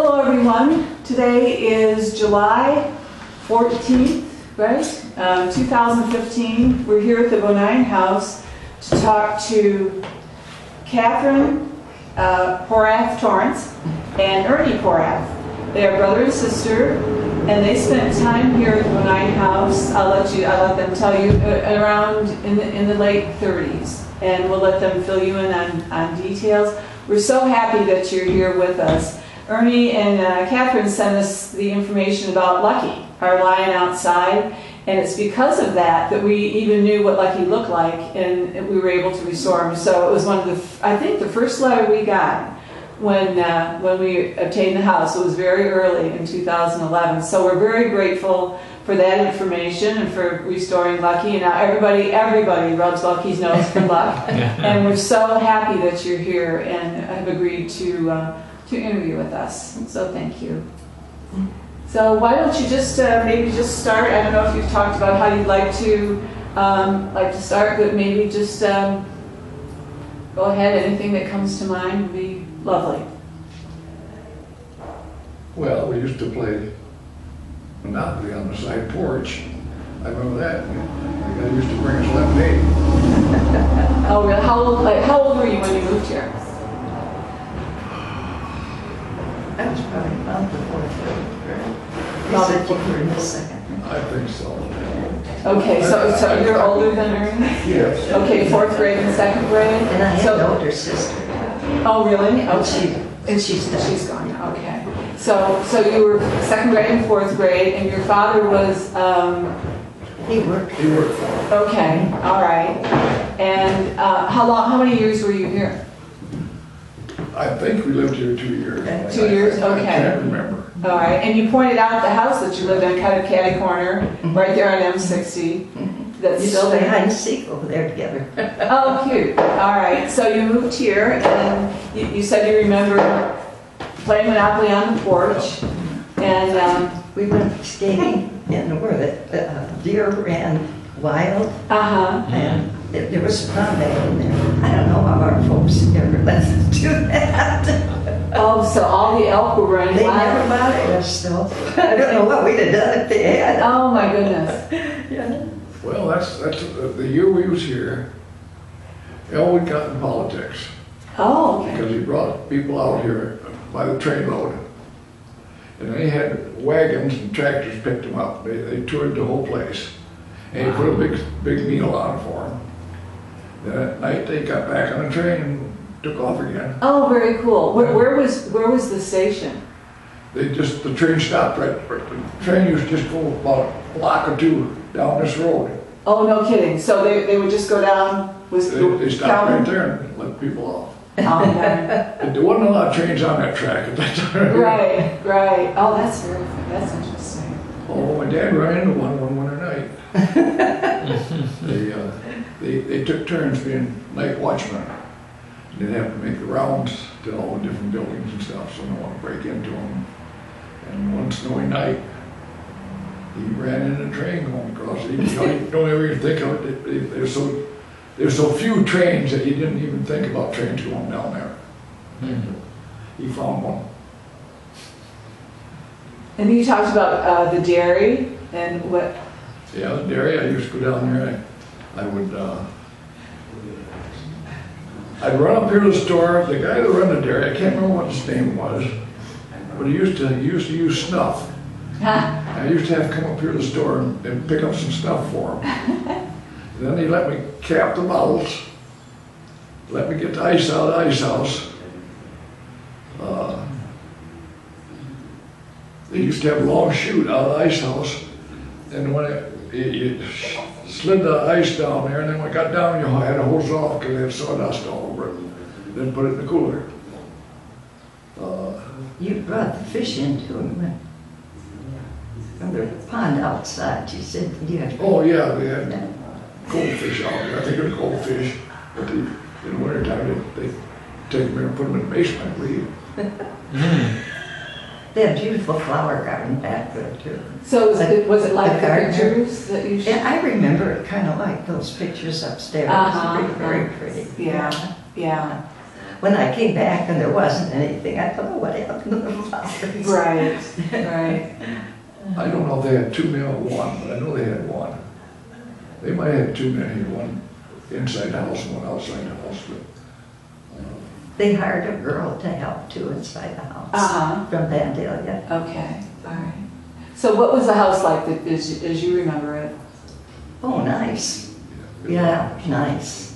Hello everyone. Today is July 14th, right? 2015. We're here at the Bonine House to talk to Katherine Porath Torrans and Ernie Porath. They are brother and sister, and they spent time here at the Bonine House. I'll let them tell you around in the late 30s, and we'll let them fill you in on details. We're so happy that you're here with us. Ernie and Katherine sent us the information about Lucky, our lion outside, and it's because of that that we even knew what Lucky looked like, and we were able to restore him. So it was one of the, I think the first letter we got when we obtained the house. It was very early in 2011. So we're very grateful for that information and for restoring Lucky. And now everybody rubs Lucky's nose for luck. And we're so happy that you're here and have agreed to interview with us. So thank you. So why don't you just maybe just start? I don't know if you've talked about how you'd like to start, but maybe just go ahead. Anything that comes to mind would be lovely. Well, we used to play Monopoly on the side porch. I remember that. The guy used to bring us lemonade. Oh, really? How old were you when you moved here? That was probably about the fourth grade. You said you were in the second. I think so. Okay, so you're older than Ernie? Yes. Okay, fourth grade and second grade? And I had an older sister. Oh, really? And Okay. she's gone now. Okay. So you were second grade and fourth grade, and your father was... He worked. He worked for us. Okay, all right. And how many years were you here? I think we lived here 2 years. 2 years? Okay. I can't remember. All right. And you pointed out the house that you lived in, kind of catty corner, right there on M60. That's You still play there. hide and seek over there together. Oh, cute. All right. So you moved here, and you said you remember playing Monopoly on the porch. And We went skating and where the deer ran wild. And there was a pond back in there. I don't know how our folks ever let us do that. Oh, so all the elk were running They wild. never bothered us still. I don't know what we'd have done if they had. Oh my goodness. Yeah. Well, that's the year we was here. Elwood got in politics Oh, okay. because he brought people out here by the trainload. And they had wagons and tractors picked them up. They toured the whole place. And he put a big meal on for them. Then at night they got back on the train and took off again. Oh, very cool. Where was the station? The train stopped right. The train used to just go about a block or two down this road. Oh, no kidding. So they would just go down with They stopped right there and let people off. Oh, okay. But there wasn't a lot of trains on that track at that time. Right. Oh, that's interesting. Oh, my dad ran into one winter night. They took turns being night watchmen. They'd have to make the rounds to all the different buildings and stuff, so no one would break into them. And one snowy night, he ran into a train going across. You don't ever even think of it. There's so few trains that you didn't even think about trains going down there. He found one. And you talked about the dairy and what? Yeah, the dairy. I used to go down there. I'd run up here to the store. The guy that ran the dairy, I can't remember what his name was, but he used to use snuff. I used to have to come up here to the store and pick up some stuff for him. And then he let me cap the bottles, let me get the ice out of the ice house. They used to have a long chute out of the ice house, and when you slid the ice down there, and then when it got down, you had to hose it off because they had sawdust all over it. Then put it in the cooler. You brought the fish in to him from the pond outside. You said you had. Oh yeah, they had goldfish out there. I think it was goldfish. But in the wintertime, they take them in and put them in the basement, I believe. They had a beautiful flower garden back there too. So was it like the gardener. pictures that you showed? Yeah, I remember it kind of like those pictures upstairs. It was very pretty. Yeah. when I came back and there wasn't anything, I thought, oh, what happened to the flowers? Right, right. I don't know if they had 2 men or one, but I know they had one. They might have had 2 men here, one inside the house and one outside the house. But, They hired a girl to help too inside the house from Vandalia. Okay, all right. So what was the house like as you remember it? Oh, nice. Yeah, nice.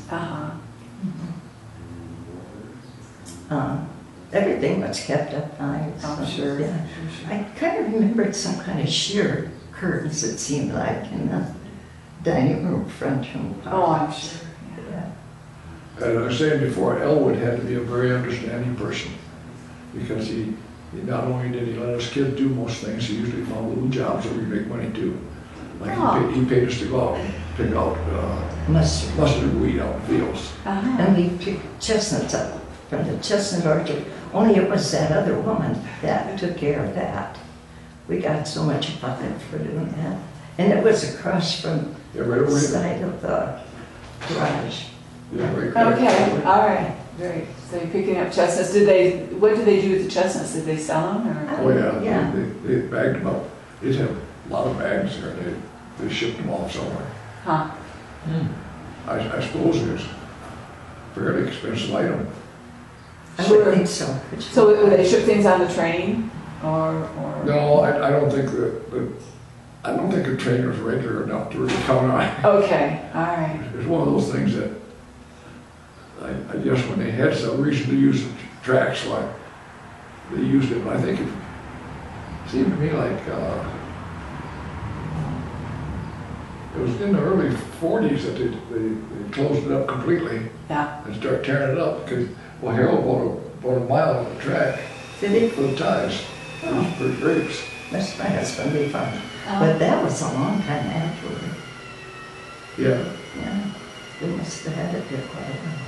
Everything was kept up nice. I'm sure. Yeah. I kind of remembered some kind of sheer curtains, it seemed like, in the dining room front room. Oh, I'm sure. Yeah. As I was saying before, Elwood had to be a very understanding person because he not only did he let us kids do most things, he usually found little jobs that we make money too. Like he paid us to go out and pick out mustard weed out in the fields. And we picked chestnuts up from the chestnut orchard. Only it was that other woman that took care of that. We got so much fun for doing that. And it was across from the side of the garage. Yeah, right. Okay, all right, great. So you're picking up chestnuts. What did they do with the chestnuts? Did they sell them? Or? Oh yeah, Yeah. they bagged them up. They'd have a lot of bags there. They shipped them off somewhere. Huh. I suppose it's a fairly expensive item. I would think so. So would they ship things on the train, or? No, I don't think I don't think a train was regular enough to really count on. Okay, all right. It's one of those things that I guess when they had some reason to use the tracks, so they used it. But I think it seemed to me like it was in the early 40s that they closed it up completely. Yeah. And started tearing it up because, well, Harold bought a mile of the track Did he? for the ties for grapes. That's my husband, we found. But that was a long time afterward. Yeah. Yeah. We must have had it there quite a while.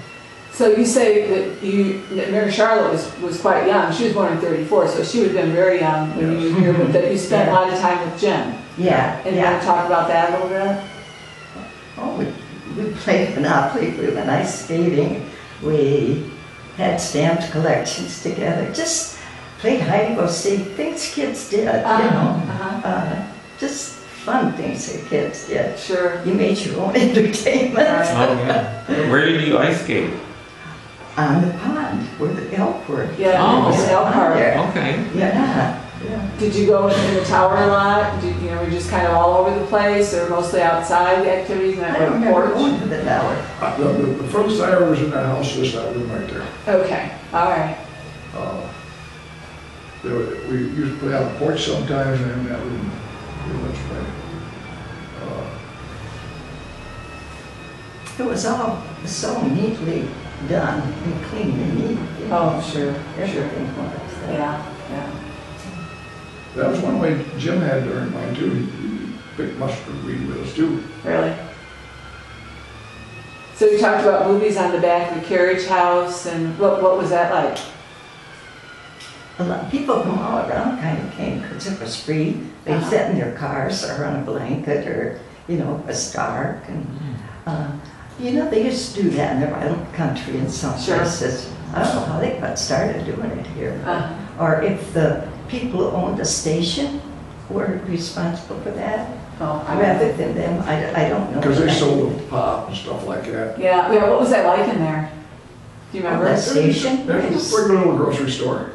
So you say that Mary Charlotte was quite young. She was born in 34, so she would have been very young when you were here, but that you spent a lot of time with Jim. Yeah. And you want to talk about that a little bit? Oh, we played Monopoly, we went ice skating, we had stamped collections together, just played hide and go seek, things kids did, just fun things that kids did. Sure. You made your own entertainment. Oh, yeah. Where did you ice skate? On the pond where the elk were. Yeah, Oh, in Elkhart. Okay. Yeah. Did you go in the tower a lot? Were you just kind of all over the place, or mostly outside the activities? And I don't remember going to the tower. The first I ever was in that house was that room right there. Okay, all right. We used to play on the porch sometimes, and in that room, we much play. It was all so neatly done and clean and neat. Oh, sure. Everything was. Yeah, yeah. That was one way Jim had to earn mine too. He picked mustard weed with us too. Really? So you talked about movies on the back of the carriage house, and what was that like? A lot of people from all around kind of came because it was free. They'd sit in their cars or on a blanket or, it was dark. And, they used to do that in the wild country in some places. I don't know how they got started doing it here. Or if the people who owned the station were responsible for that, rather than them. I don't know. Because they sold pop and stuff like that. Yeah, what was that like in there? Do you remember? That station? It was a regular little grocery store.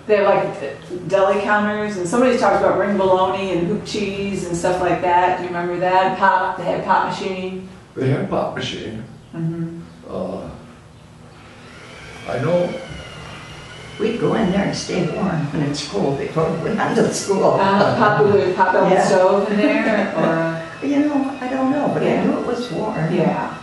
They had like deli counters, and somebody talked about ring bologna and hoop cheese and stuff like that. Do you remember that? They had pop machine. They had a pop machine. I know. We'd go in there and stay warm when it's cold before we went on to school. Pop on the stove in there, or? I don't know, but I knew it was warm. Yeah.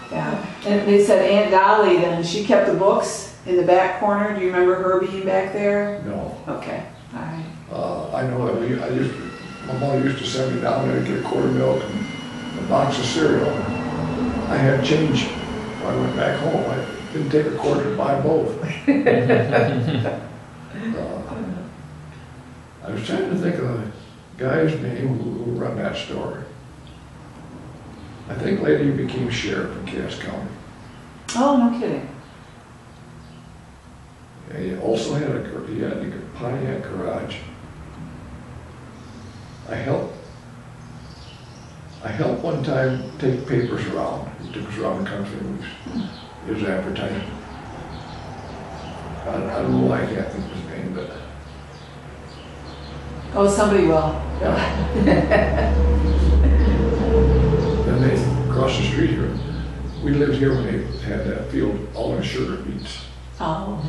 And they said Aunt Dolly, then she kept the books in the back corner. Do you remember her being back there? No. Okay, all right. I know that my mother used to send me down there to get a quart of milk and a box of cereal. I had change when I went back home. I didn't take a quarter to buy both. I was trying to think of the guy's name who run that store. I think later he became sheriff in Cass County. Oh, no kidding. And he also had a Pontiac garage. I helped one time take papers around. He took us around the country. It was advertising. I don't know why I can't think of his name, but Oh, somebody will. then they across the street here. We lived here when they had that field all in sugar beets. Oh.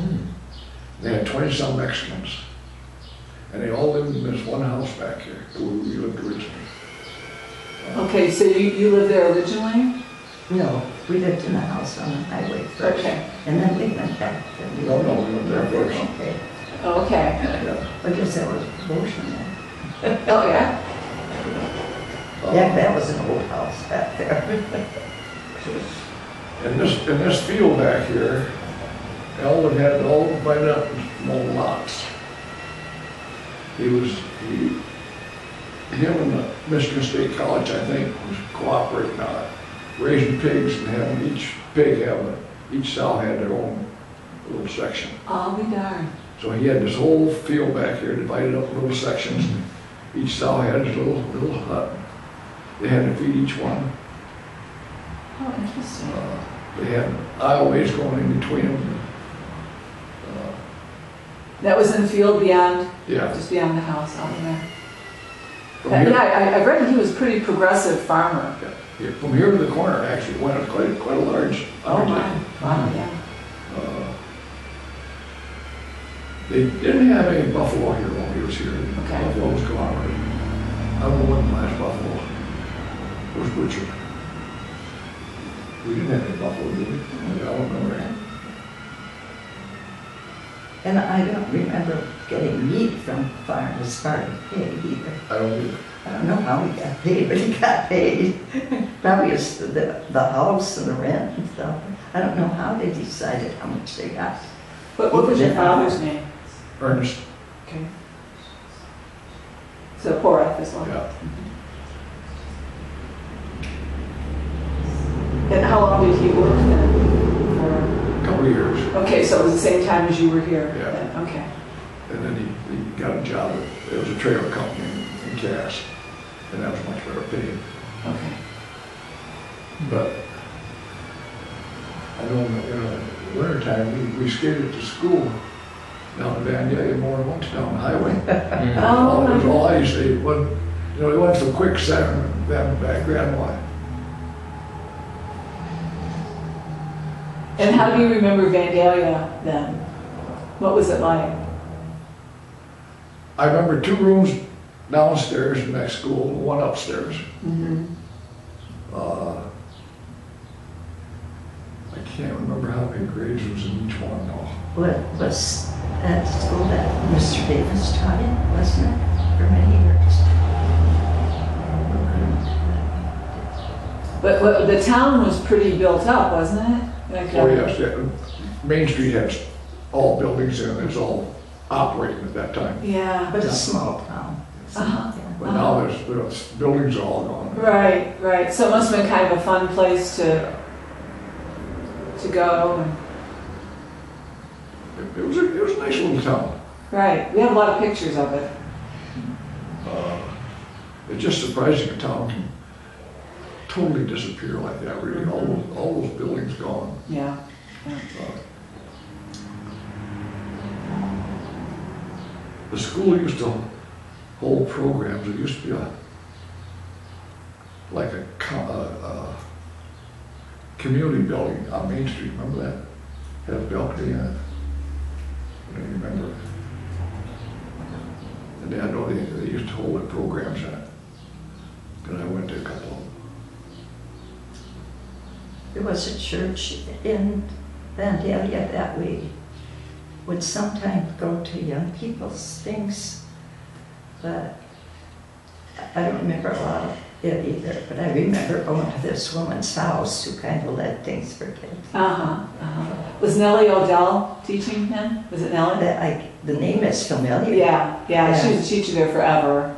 They had 20-some Mexicans, and they all lived in this one house back here where we lived originally. Okay, so you lived there originally? No, we lived in the house on the highway first. Okay. And then we went back. No, we went there first. Okay. Okay. Yeah. I guess that was Ocean then. Oh, yeah? Yeah, that was an old house back there. In this field back here, Elwood had it all divided up in small lots. Him and the Michigan State College, I think, was cooperating on it, raising pigs and having each sow had their own little section. I'll be darned. So he had this whole field back here divided up in little sections. Each sow had his little hut. They had to feed each one. Oh, interesting. They had aisleways going in between them. That was in the field beyond, Yeah. just beyond the house out there. From here, Yeah, I read he was a pretty progressive farmer. yeah, from here to the corner, actually, went quite a large Oh, my. undertaking. Wow, yeah. They didn't have any buffalo here while he was here. Okay. Buffalo was gone already. I don't know when the last buffalo was butchered. We didn't have any buffalo, did we? I don't remember. And I don't remember getting meat from farm as far as pay either. I don't either. I don't know how he got paid, but he got paid. Probably it's the house and the rent and stuff. I don't know how they decided how much they got. What was your father's name? Ernest, Okay. So Porath as well. yeah. And how long did he work then? For... Couple of years. Okay, so it was the same time as you were here? Yeah. Then? Okay. And then he got a job at, it was a trailer company in Cass, and that was much better paid. Okay. But I know in the wintertime, we skated to school down in Vandalia more than once down the highway. Oh, That was all I used to say. We went from quicksand and back Grandma. And how do you remember Vandalia then? What was it like? I remember 2 rooms downstairs in that school, one upstairs. Mm-hmm. I can't remember how many grades was in each one though. What was that school that Mr. Davis taught in, wasn't it, for many years? But the town was pretty built up, wasn't it? Like, Oh yes, yeah. Main Street has all buildings in it, it's all operating at that time. Yeah. But a small town. Uh-huh. But now there's buildings are all gone. Right, right. So it must have been kind of a fun place to go. And, It was a nice little town. right. We have a lot of pictures of it. It's just surprising a town can totally disappear like that, really. All those buildings gone. Yeah. The school used to hold programs. It used to be like a community building on Main Street. Remember that? Had a balcony in it. I don't remember. And I know they used to hold their programs in it. And I went to a couple of them. There was a church in Vandalia that we would sometimes go to young people's things, but I don't remember a lot of it either. But I remember going to this woman's house who kind of led things for kids. Was Nellie Odell teaching then? Was it Nellie? The name is familiar. Yeah. She was a teacher there forever.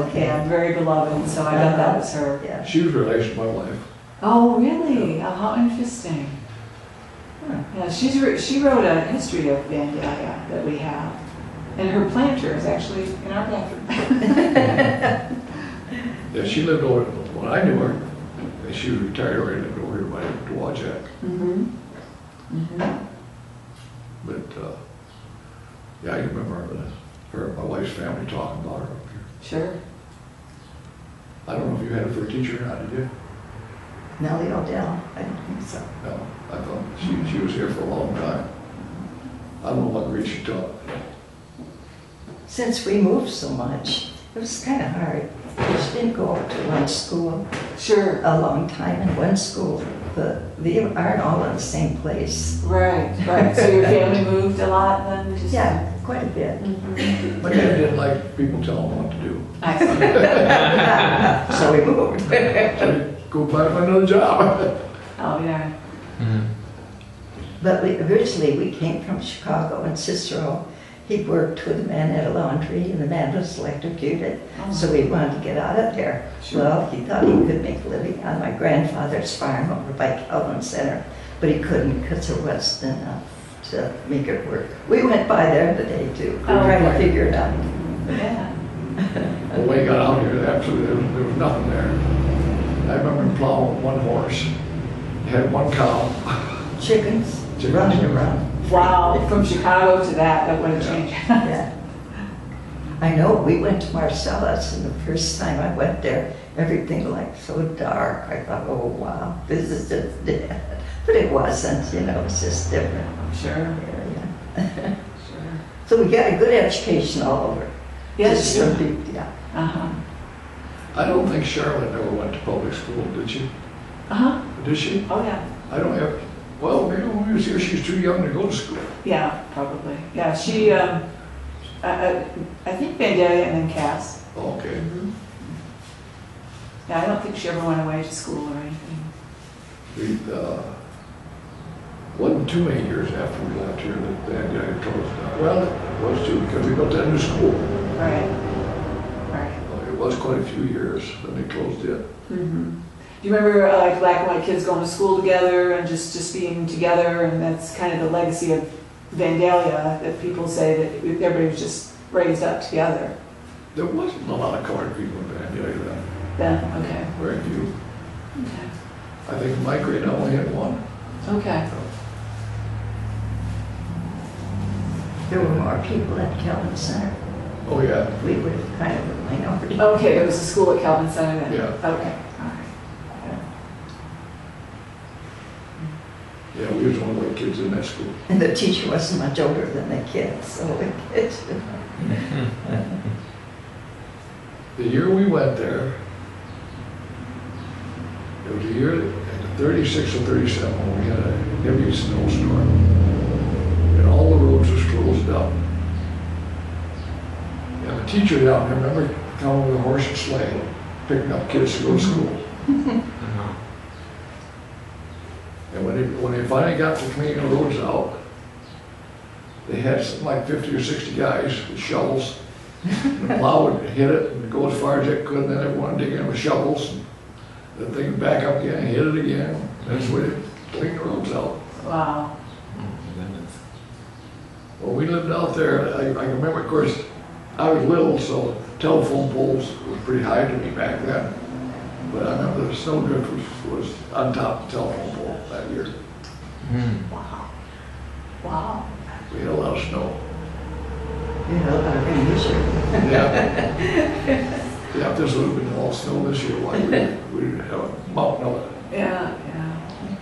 Okay. And very beloved, so I bet that was her. Yeah. She was a relation to my wife. Oh, really? Oh, how interesting. Huh. Yeah, she wrote a history of Vandalia that we have. And her planter is actually in our bathroom. Yeah, she lived over, when I knew her, she was retired already, lived over here by Dwajak. Mm-hmm. Mm-hmm. But, yeah, I remember her and my wife's family talking about her up here. Sure. I don't know if you had her for a teacher or not, did you? Nellie Odell, I don't think so. No, I thought she was here for a long time. I don't know what grade she taught. Since we moved so much, it was kind of hard. We just didn't go up to one school Sure. a long time in one school, but they aren't all in the same place. Right, right. So your family moved a lot then? Just- Yeah, quite a bit. Mhm. My dad didn't like people telling him what to do. I see. So we moved. So he'd go find another job. Oh, yeah. But originally we came from Chicago, and Cicero, he worked with a man at a laundry, and the man was electrocuted. Oh. So we wanted to get out of there. Sure. Well, he thought he could make a living on my grandfather's farm over by Calvin Center, but he couldn't because there wasn't enough to make it work. We went by there today too, Oh, trying to right. figure it out. Yeah. Well, when he got out here, absolutely, there was nothing there. I remember him plowing one horse. He had one cow. Chickens, Chickens. running around. Wow, from Chicago to that would have Yeah. changed. Yeah. I know, we went to Marcellus, and the first time I went there, everything like so dark. I thought, oh wow, this is just dead. But it wasn't, you know, it's just different Sure, area. sure. So we got a good education all over. Yes, Just sure. from people, yeah. Uh-huh. I don't think Charlotte ever went to public school, did she? Uh-huh. Did she? Oh, yeah. I don't have, well, maybe when we was here, she's too young to go to school. Yeah, probably. Yeah, she, I think Vandalia and then Cass. Okay. Yeah, I don't think she ever went away to school or anything. We, wasn't too many years after we left here that that guy closed down. Well, it was too, because we built that new school. Right. Right. Well, it was quite a few years, then they closed it. Mm-hmm. Do you remember like black and white kids going to school together and just being together, and that's kind of the legacy of Vandalia, that people say that everybody was just raised up together. There wasn't a lot of colored people in Vandalia then, Then, okay. very few. Okay. I think my grade I only had one. Okay. There were more people at Calvin Center. Oh, yeah. We were kind of a minority. Okay, there was a school at Calvin Center then? Yeah. Okay, all right. Yeah, we was one of the kids in that school. And the teacher wasn't much older than the kids, so the kids. The year we went there, it was a year, 36 or 37, when we had a heavy snowstorm. And all the roads was closed up. And the teacher down there, remember, coming with a horse and sleigh, picking up kids to go to school. And when they finally got the cleaning the roads out, they had something like 50 or 60 guys with shovels. And the plow would hit it and go as far as it could, and then everyone dig in with shovels. And the thing would back up again, hit it again. That's the way they clean the roads out. Wow. Well, we lived out there, I remember, of course, I was little, so telephone poles were pretty high to me back then. But I remember the snowdrift was on top of the telephone pole that year. Wow. Wow. We had a lot of snow. You know, I mean, you should. Yeah. Yeah, if this would have been all snow this year, why we'd have a mountain of it. Yeah, yeah.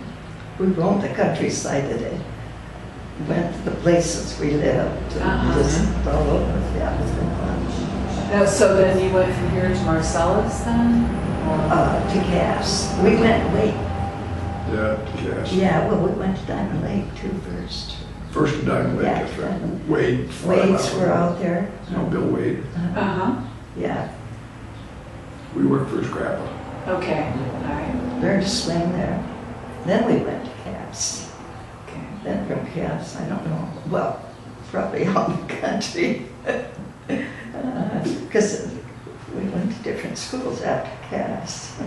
We roamed the countryside today. Went to the places we lived. Uh-huh. Just all over. Yeah, it's been fun. Now, so then you went from here to Marcellus then? To Cass. We went, wait, Yeah, yes. yeah, well, we went to Diamond Lake too first. First in Diamond Lake, Yeah, that's right. Diamond. Wade. Wades were out there. You know, Bill Wade. Uh-huh. Yeah, We worked for his grandpa. Okay, all right. learned to swim there. Then we went to Cass. Okay. Then from Cass, I don't know, well, probably out in the country. Because we went to different schools after Cass.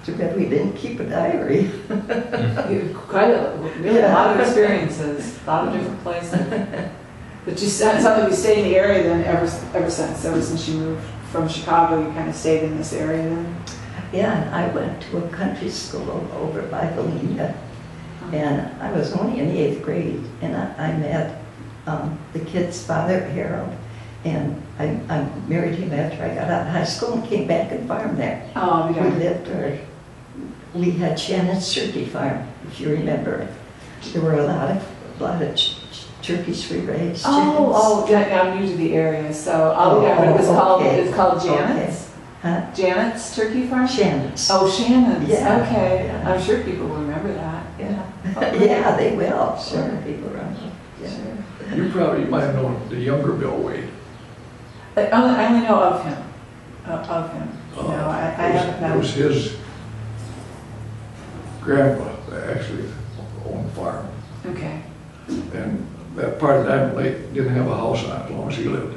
Too bad we didn't keep a diary. Really a lot of experiences, a lot of different places. But you sound like you stayed in the area then ever since you moved from Chicago, you kind of stayed in this area then? Yeah, and I went to a country school over by Volina, and I was only in the 8th grade, and I met the kid's father, Harold, and I married him after I got out of high school and came back and farmed there. Oh, yeah. We had Shannon's turkey farm, if you remember. There were a lot of turkeys we raised. Yeah, I'm new to the area, so it's called Janet's. Okay. Huh? Janet's Turkey Farm? Shannon's. Oh, Shannon's. Yeah. Okay. Yeah. I'm sure people will remember that. Yeah. Oh, Yeah, they will. Sure, people remember. Yeah. Sure. You might have known the younger Bill Wade. I only know of him. Of him. No, I haven't known. It was his grandpa that actually owned the farm. Okay. And that part of Diamond Lake didn't have a house on it as long as he lived.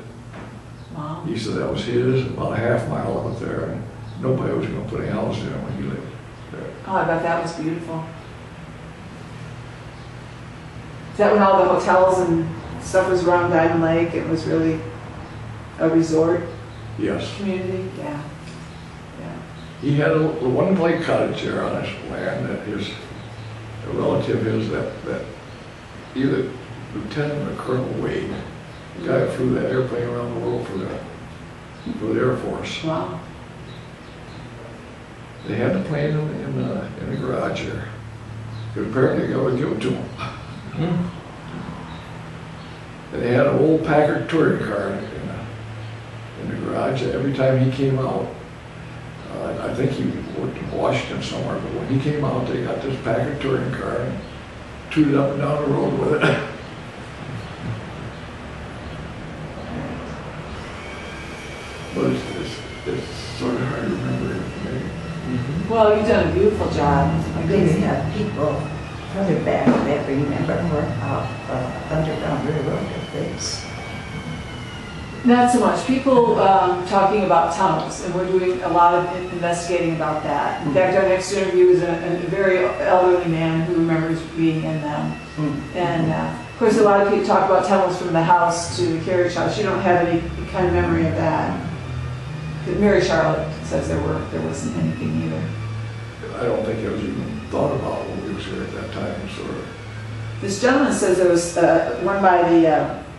Wow. He said that was his, about a half mile of it there, and nobody was going to put any house in it when he lived there. Oh, I bet that was beautiful. Is that when all the hotels and stuff was around Diamond Lake? It was really a resort Yes. community? Yeah. Yeah. He had a one lake cottage there on his land that a relative is that either Lieutenant or Colonel Wade, the guy that flew that airplane around the world for the Air Force. Wow. They had the plane in the garage here. Because apparently they got to give it to him. And they had an old Packard touring car in the garage. Every time he came out, I think he worked in Washington somewhere, but when he came out, they got this Packard touring car and tooted up and down the road with it. But it's sort of hard to remember everything. Well, you've done a beautiful job. I think we have people further back that remember more of Underground Railroad and things. Not so much. People talking about tunnels, and we're doing a lot of investigating about that. In fact, our next interview is a very elderly man who remembers being in them. And of course, a lot of people talk about tunnels from the house to the carriage house. You don't have any kind of memory of that. Mary Charlotte says there wasn't anything either. I don't think it was even thought about when we was here at that time, sort of. This gentleman says there was one by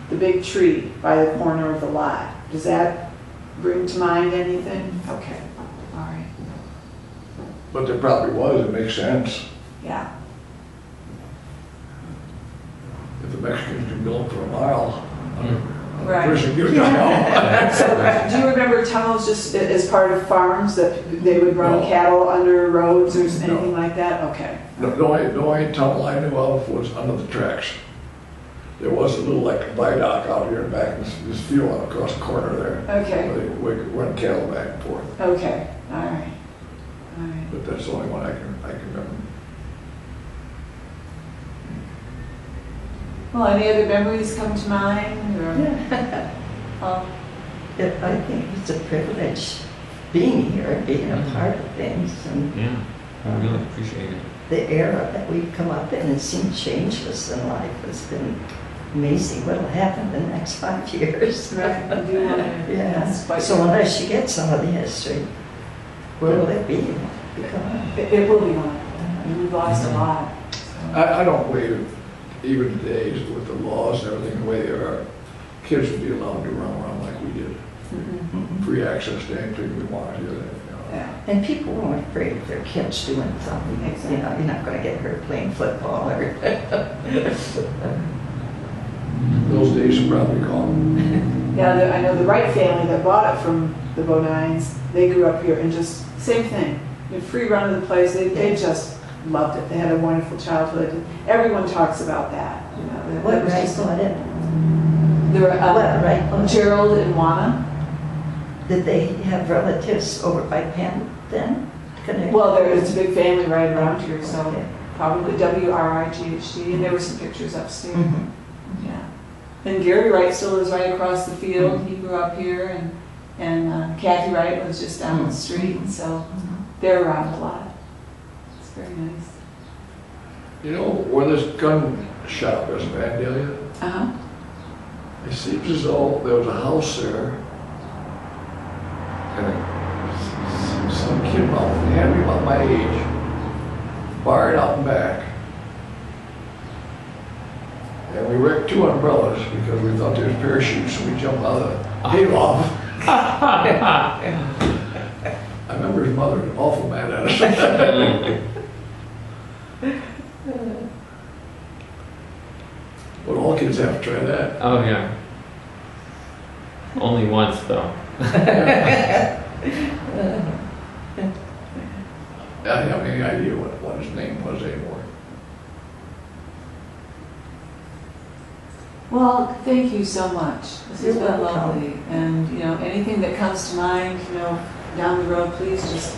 the big tree by the corner of the lot. Does that bring to mind anything? Okay, all right. But there probably was, it makes sense. Yeah. If the Mexicans can build for a mile, Right. person get a guy out. So, do you remember tunnels just as part of farms that they would run No. cattle under roads or anything like that? Okay. The only tunnel I knew of was under the tracks. There was a little like viaduct out here in back, this field out across the corner there. Okay. Where they would run cattle back and forth. Okay. All right. All right. But that's the only one I can remember. Well, any other memories come to mind? Or, I think it's a privilege being here and being a part of things. And Yeah, I really appreciate it. the era that we've come up in and seen changes in life has been amazing. What'll happen in the next 5 years? right. I do want to. Yeah. So unless you get some of the history, where will it be? Become? It will be gone. We've lost a lot. So. I don't believe even today with the laws and everything the way they are, kids would be allowed to run around like we did. Free access to anything we wanted. Yeah. And people weren't afraid of their kids doing something. Exactly. You know, you're not going to get hurt playing football or. Those days are probably gone. Yeah, I know the Wright family that bought it from the Bonines. They grew up here and just same thing. The free run of the place. They just loved it. They had a wonderful childhood. Everyone talks about that. You know, What Wright bought it? There were What Wright bought it? Gerald and Juana. Did they have relatives over by Penn then? Connected? Well, it's a big family right around here, so Okay. probably WRIGHT. And there were some pictures upstairs. Mhm. Yeah. And Gary Wright still lives right across the field. He grew up here, and Kathy Wright was just down the street, so they're around a lot. very nice. You know, where this gun shop is in Vandalia, Uh-huh. it seems as though there was a house there, and some kid had to be about my age, barred out and back. And we wrecked 2 umbrellas because we thought there was parachutes, so we jumped out of the hayloft. I remember his mother was awful mad at us. But all kids have to try that. Oh, yeah. Only once, though. I don't have any idea what his name was anymore. Well, thank you so much. This has You're been welcome. lovely. And, you know, anything that comes to mind, you know, down the road, please just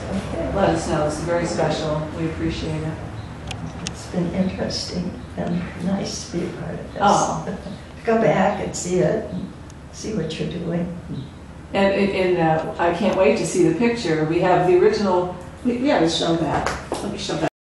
let us know. It's very special. We appreciate it. It's been interesting and nice to be a part of this. Oh. Go back and see it, and see what you're doing. And I can't wait to see the picture. We have the original, let's show that. Let me show that.